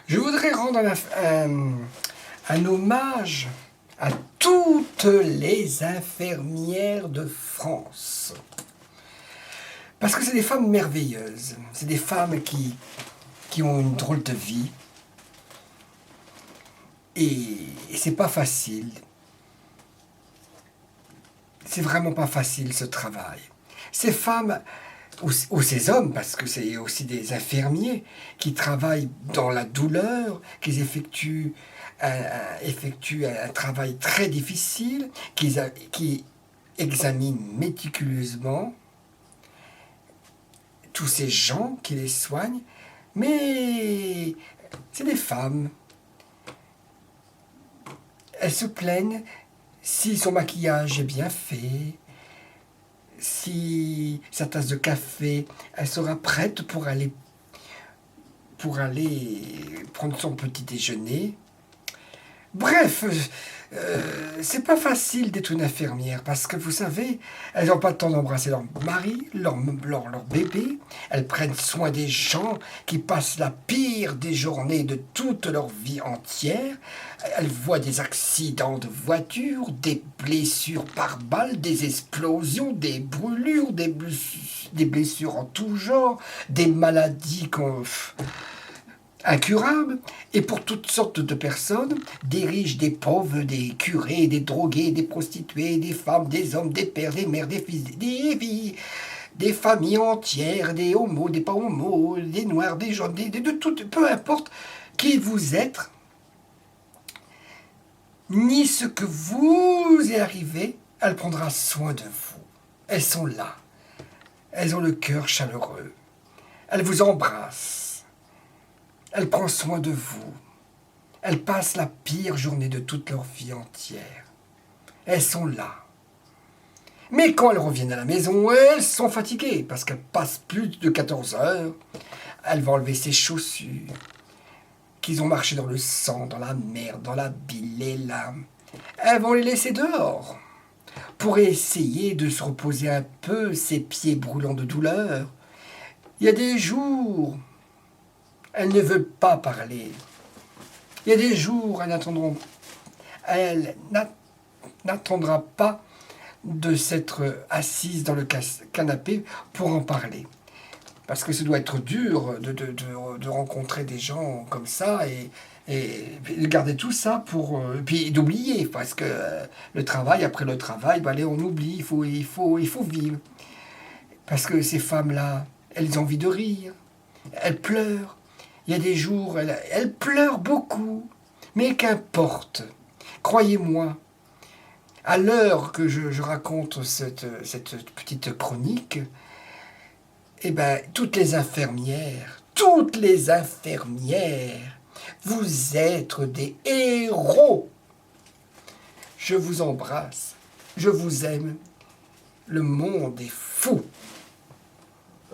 Je voudrais rendre un hommage à toutes les infirmières de France. Parce que c'est des femmes merveilleuses. C'est des femmes qui ont une drôle de vie. Et c'est pas facile. C'est vraiment pas facile ce travail. Ces femmes, ou ces hommes, parce que c'est aussi des infirmiers, qui travaillent dans la douleur, qui effectuent un travail très difficile, qui examinent méticuleusement tous ces gens qui les soignent, mais c'est des femmes. Elles se plaignent si son maquillage est bien fait, si sa tasse de café, elle sera prête pour aller prendre son petit déjeuner. Bref, c'est pas facile d'être une infirmière parce que vous savez, elles n'ont pas le temps d'embrasser leur mari, leur bébé. Elles prennent soin des gens qui passent la pire des journées de toute leur vie entière. Elles voient des accidents de voiture, des blessures par balle, des explosions, des brûlures, des blessures en tout genre, des maladies incurables, et pour toutes sortes de personnes, des riches, des pauvres, des curés, des drogués, des prostituées, des femmes, des hommes, des pères, des mères, des fils, des filles, des familles entières, des homos, des pas homos, des noirs, des jaunes, de tout, peu importe qui vous êtes, ni ce que vous est arrivé, elle prendra soin de vous. Elles sont là. Elles ont le cœur chaleureux. Elles vous embrassent. Elle prend soin de vous. Elles passent la pire journée de toute leur vie entière. Elles sont là. Mais quand elles reviennent à la maison, elles sont fatiguées parce qu'elles passent plus de 14 heures. Elles vont enlever ses chaussures, qu'ils ont marché dans le sang, dans la merde, dans la bile, les lames. Elles vont les laisser dehors pour essayer de se reposer un peu, ses pieds brûlants de douleur. Il y a des jours, elles ne veulent pas parler. Il y a des jours, elle n'attendra pas de s'être assise dans le canapé pour en parler. Parce que ça doit être dur de rencontrer des gens comme ça et de garder tout ça pour... puis d'oublier, parce que le travail, après le travail, allez, on oublie, il faut vivre. Parce que ces femmes-là, elles ont envie de rire, elles pleurent. Il y a des jours, elles pleurent beaucoup, mais qu'importe. Croyez-moi, à l'heure que je raconte cette petite chronique, eh ben, toutes les infirmières, vous êtes des héros. Je vous embrasse, je vous aime. Le monde est fou.